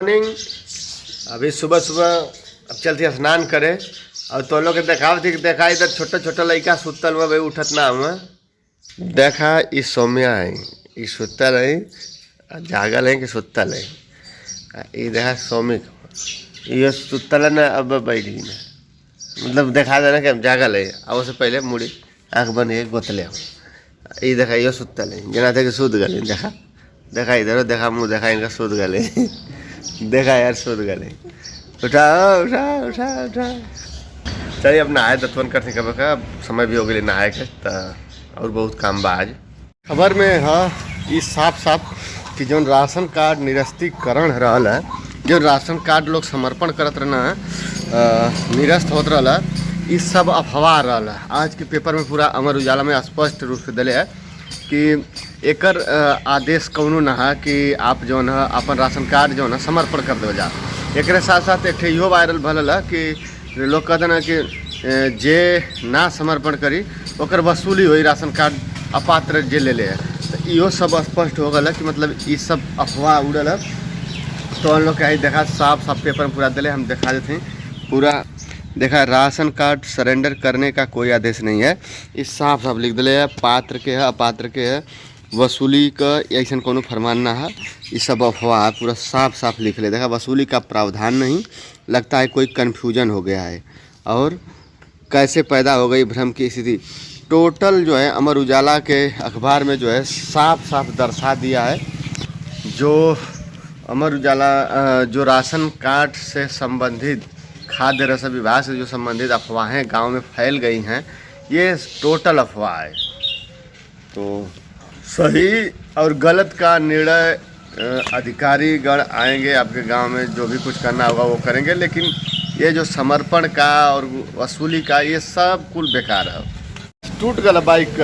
Morning. अभी सुबह सुबह अब चलती स्नान करे और तो लोग के देखा इधर छोटा छोटा लड़का सुतल में भाई उठत ना हम देखा ई सौम्या है ई सुतल है जागल है कि सुतल है ई देखा सौमिक ये सुतल है ना अब बैठी ना मतलब देखा देना कि जागल है अब उससे पहले मुड़ी आँख बन के गोतले ई देखा ये सुतल है जना थे कि सूद गले देखा देखा इधर देखा मुँह देखा इनका सूद गले देखा यार सूद गले उठा उठा उठा उठा चलिए अब नहाए दतवन करते कब का समय भी हो गया नहाए के और बहुत काम बा आज। खबर में है ये साफ साफ कि जो राशन कार्ड निरस्तीकरण रहल है जो राशन कार्ड लोग समर्पण करत रहना निरस्त होत रहल ये सब अफवाह रहल है। आज के पेपर में पूरा अमर उजाला में स्पष्ट रूप से दिले है कि एकर आदेश कौनो ना है कि आप जो है अपन राशन कार्ड जो है समर्पण कर दे जा। एक साथ साथ एक इहो वायरल भल है कि लोग कहते हैं कि जे ना समर्पण करी ओकर वसूली हुई राशन कार्ड अपात्र जे ले ले तो इहो सब स्पष्ट हो गया कि मतलब ये सब अफवाह उड़ल है। तो हम लोग का देखा साफ साफ पेपर में पूरा दिले हम दिखा देते हैं पूरा देखा राशन कार्ड सरेंडर करने का कोई आदेश नहीं है। इस साफ साफ लिख दिले है पात्र के है अपात्र के है वसूली का ऐसा कोनो फरमान ना है ये सब अफवाह पूरा साफ साफ लिख ले। देखा वसूली का प्रावधान नहीं लगता है कोई कन्फ्यूजन हो गया है और कैसे पैदा हो गई भ्रम की स्थिति। टोटल जो है अमर उजाला के अखबार में जो है साफ साफ दर्शा दिया है जो अमर उजाला जो राशन कार्ड से संबंधित खाद्य रसद विभाग से जो संबंधित अफवाहें गांव में फैल गई हैं ये टोटल अफवाह है। तो सही और गलत का निर्णय अधिकारी गण आएंगे आपके गांव में जो भी कुछ करना होगा वो करेंगे लेकिन ये जो समर्पण का और वसूली का ये सब कुल बेकार है। टूट गया बाइक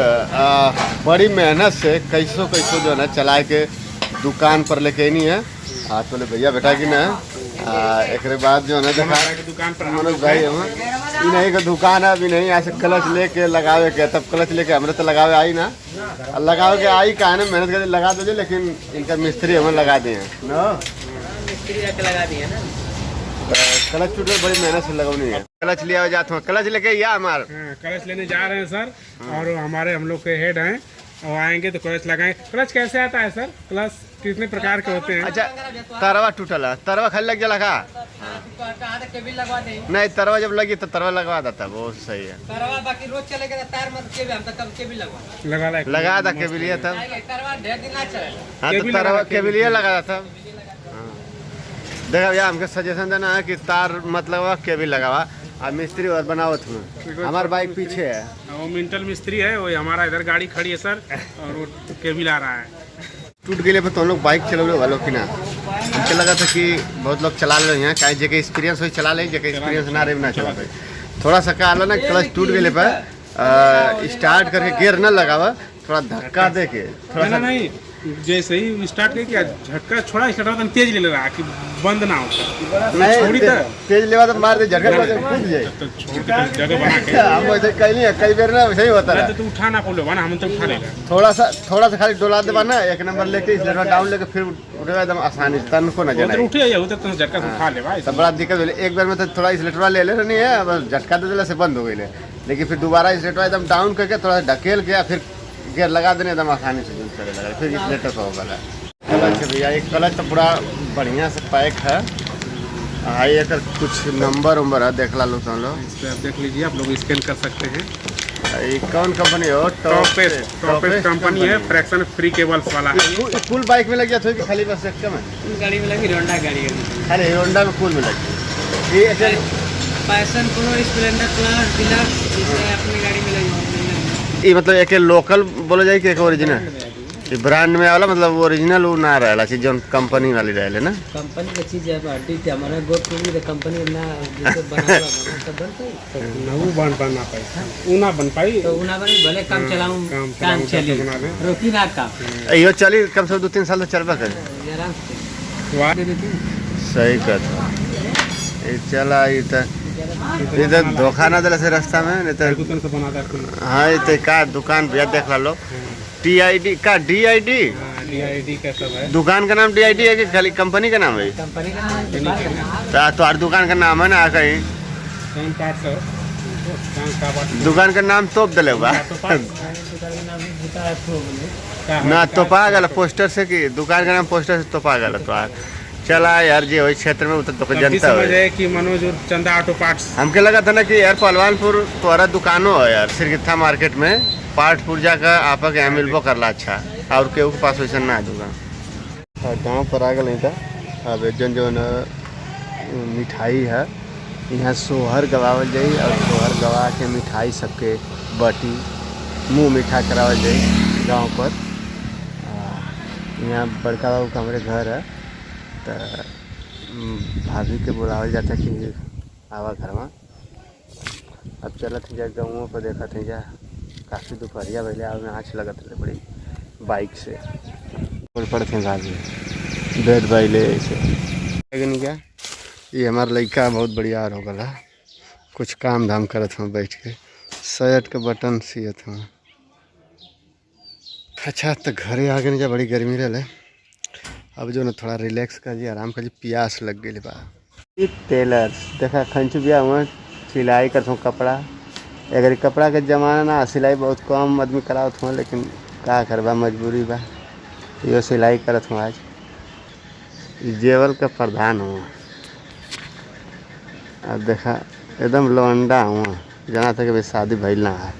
बड़ी मेहनत से कैसो कैसो जो है ना चला के दुकान पर लेके नहीं है हाथ बोले भैया बेटा कि ना एक बाद जो है ना देखा दुकान पर मनोज भाई नहीं का दुकान है अभी नहीं यहाँ से क्लच लेके लगावे के तब क्लच लेके हमारे तो लगावे आई ना लगावे के आई कहा ना मेहनत करके लगा दीजिए लेकिन इनका मिस्त्री हमें लगा दिए ना मिस्त्री लगा दिए ना क्लच टूट बड़ी मेहनत से लगवनी है। क्लच लिया जाता हूँ क्लच लेके या हमारे क्लच लेने जा रहे हैं सर और हमारे हम लोग के हेड हैं और आएंगे तो क्लच लगाएं। क्लच कैसे आता है सर क्लच कितने प्रकार के होते हैं? अच्छा तरवा टूटल है तरवा खाली लग जाला का नहीं तरवा जब लगी तो तरवा लगवा देता वो सही है तरवा बाकी रोज चलेगा तार मत केबल हम तब केबल लगा दा केबल लिया तब तरवा ढेर दिन ना चलेगा हां तो तरवा केबल लिया लगा था। देखा भैया हमके सजेशन देना है कि तार मतलब केबल लगावा और मिस्त्री और बनाओ तुम हमारे बाइक पीछे है वो मिंटल मिस्त्री है वो हमारा इधर गाड़ी खड़ी है सर और वो केबल आ रहा है। टूट गए पर तो हम लोग बाइक चलोगे वालों की ना हमको लगा था कि बहुत लोग चला रहे हैं कहीं जगह एक्सपीरियंस हो चला लें जगह एक्सपीरियंस ना रहे ना चला पाए थोड़ा सा का ना क्लच टूट गए पर स्टार्ट करके गियर न लगावा थोड़ा धक्का दे के थोड़ा सा नहीं जैसे ही स्टार्ट किया झटका छोड़ा स्टार्ट तेज ले रहा कि बंद ना हो नहीं तेज लेवा तो मार दे झटका कूद जाए तो जगह बना के हम वैसे कई बार ना वैसे ही होता है तो उठा ना खोलो ना हम तो उठा लेगा थोड़ा सा खाली डोला देवा ना एक नंबर लेके इसलिए डाउन लेके फिर उठेगा एकदम आसानी से तन को ना जाना उठे उधर तो झटका से उठा ले भाई सब बड़ा दिक्कत है एक बार में तो थोड़ा इसलेटवा ले नहीं है बस झटका दे देला से बंद हो गई लेकिन फिर दोबारा इसलेटवा एकदम डाउन करके थोड़ा ढकेल के फिर गियर लगा देने एकदम आसानी से चले लगा फिर इसलेटर तो होगा क्लच भैया एक क्लच तो पूरा बढ़िया से पैक है हाई अगर कुछ नंबर उम्बर है देख ला लो तो इस पर आप देख लीजिए आप लोग स्कैन कर सकते हैं। ये कौन कंपनी हो टॉपेस्ट कंपनी है फ्रैक्शन फ्री केबल्स वाला है। फुल बाइक में लग गया था खाली बस एक में गाड़ी में लगी होंडा गाड़ी अरे होंडा में फुल में लगी ये passion pro Splendor plus deluxe इसमें अपनी गाड़ी में लगी ये मतलब एक लोकल बोला जाए कि एक ओरिजिनल ये ब्रांड में वाला मतलब ओरिजिनल वो ना रहला चीज जो कंपनी वाली रहले ना कंपनी की चीज है हड्डी थे हमारा गोट पूरी द कंपनी ना जैसे बनाला सब बनता है ना वो बन पाई ऊना बन पाई तो ऊना बनी भले काम चलाऊं काम चली रोकी ना काम यो चली कम से 2-3 साल तो चलबा कर आराम से वाह दे देती सही कथा ये चला इधर धोखा ना दिला से रास्ता में नहीं दुकान से बना दे हाँ ये का दुकान भैया देख ला लो TID का DID DID का सब है। दुकान का नाम DID है कि खाली कंपनी का नाम है? कंपनी का नाम है, दुकान का नाम। तो दुकान का नाम है ना कहीं कौन पार्ट सर? कौन का पार्ट? दुकान का नाम तोप दिले बा दुकान का नाम है गीता एक्सप्रो बोले। ना तो पागल पोस्टर से कि दुकान का नाम पोस्टर से तो पागल तो चला यार जी वही क्षेत्र में उतर तो जनता समझ है। है कि मनोज और चंदा ऑटो पार्ट्स। हमके लगा था ना कि यार पहलवानपुर तोरा दुकानों है यार सिरगित्था मार्केट में पार्ट पुर्जा का आपक यहाँ मिलबो करला अच्छा और केहू के पास वैसा ना है दुकान। गाँव पर आ गए था अब जो मिठाई है यहाँ सोहर गवावल जाई और सोहर गवा के मिठाई सबके बटी मुँह मीठा करावल जाई गाँव पर। यहाँ बड़का बाबू का हमारे घर है तो भाभी के बुलावल जाता कि आवा घर में। अब चलत जा गाँवों पर देखा थे जा काफ़ी दोपहरिया पहले आवे आँच लगत रहे बड़ी बाइक से पड़ते हैं भाभी बेड बाइले ऐसे लेकिन क्या ये हमारा लड़का बहुत बढ़िया हो गला कुछ काम धाम करत हूँ बैठ के शर्ट के बटन सियत हूँ। अच्छा तो घरे आ गए जा बड़ी गर्मी रहे अब जो ना थोड़ा रिलैक्स कर जी आराम कर जी प्यास लग गई बा। टेलर्स देखा खंचू बिया हुआ सिलाई करता हूँ कपड़ा अगर कपड़ा के ज़माना ना सिलाई बहुत कम आदमी करावत हूँ लेकिन का करबा मजबूरी बा यो सिलाई करत हूँ। आज जेवल का प्रधान हूँ अब देखा एकदम लौंडा हुआ जना था कि भाई शादी भइल ना है।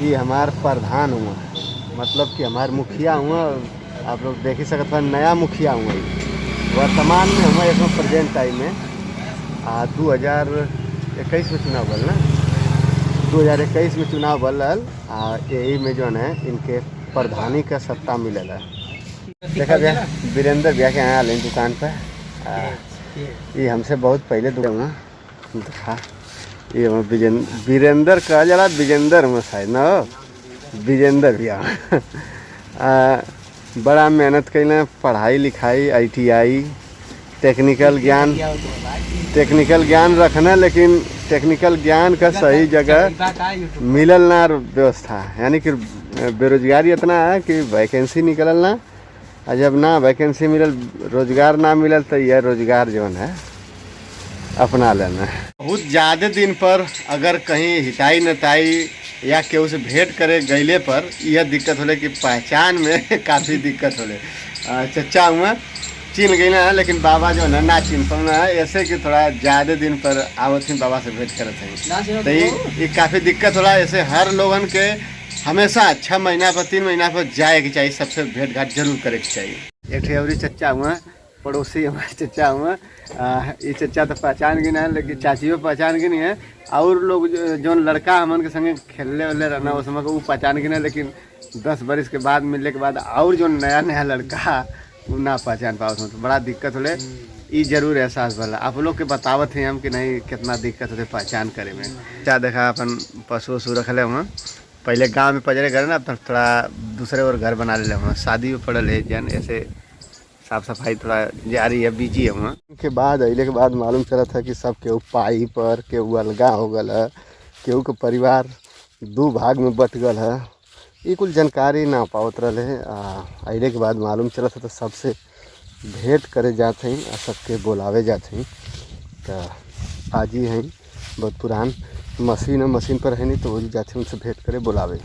ये हमार प्रधान हुआ मतलब कि हमारे मुखिया हुआ आप लोग देख ही सकते हैं नया मुखिया हुआ वर्तमान में हुआ एक प्रेजेंट टाइम में 2021 में चुनाव बल ना 2021 में चुनाव बल यही में जो है इनके प्रधानी का सत्ता मिलल है। देखा भैया वीरेंद्र भैया के यहाँ आए दुकान पर ये हमसे बहुत पहले दुकान देखा ये वीरेंद्र कहा जरा विजेंद्र में शायद ना विजेंद्र भैया बड़ा मेहनत कैले पढ़ाई लिखाई ITI टेक्निकल ज्ञान रखना लेकिन टेक्निकल ज्ञान का सही जगह मिलल ना व्यवस्था यानी कि बेरोजगारी इतना है कि वैकेंसी निकलल ना और जब ना वैकेंसी मिलल रोजगार ना मिलल तो यह रोजगार जो है अपना लेना। बहुत ज़्यादा दिन पर अगर कहीं हिताई नताई या केहू से भेंट करे गईले पर यह दिक्कत होले कि पहचान में काफ़ी दिक्कत होले। चचा हुआ चिन्ह गई ना लेकिन बाबा जो है ना चिन्ह पाना है ऐसे कि थोड़ा ज़्यादा दिन पर आवत ही बाबा से भेंट करते हैं तो ये काफ़ी दिक्कत होला। ऐसे हर लोगन के हमेशा 6 महीना पर 3 महीना पर जाए के चाहिए सबसे भेंट घाट जरूर करे के चाहिए। एक ठेवरी चचा हुआ पड़ोसी हमारे चचा हुआ ये चचा तो पहचान गिना है लेकिन चाचियों पहचान गिनी है और लोग जो लड़का हमन के संगे खेलने वाले रहना उस समय को वो पहचान गिना लेकिन 10 बरस के बाद मिलने के बाद और जो नया लड़का वो ना पहचान पाओ तो बड़ा दिक्कत होले। ये जरूर एहसास भला आप लोग के बतावत हैं हम कि नहीं कितना दिक्कत होते पहचान करे में। क्या देखा अपन पशु वशु रखले हुआ पहले गाँव में पजरे घर ना अब थोड़ा दूसरे और घर बना ले हुआ शादी में पड़ल है जन ऐसे साफ सफाई थोड़ा जारी है बिजी है वहाँ के बाद अले के बाद मालूम चला था कि सब केहू पाई पर केहू अलगा हो गल है केहू के परिवार 2 भाग में बट गल है ये कुछ जानकारी ना पावत रहे। अले के बाद मालूम चला था तो सबसे भेंट करे जाते हैं और सबके बुलावे जाते हैं तो आज ही हैं बहुत पुरान मशीन पर है नहीं तो वही जाते हैं उनसे भेंट करे बुलावे।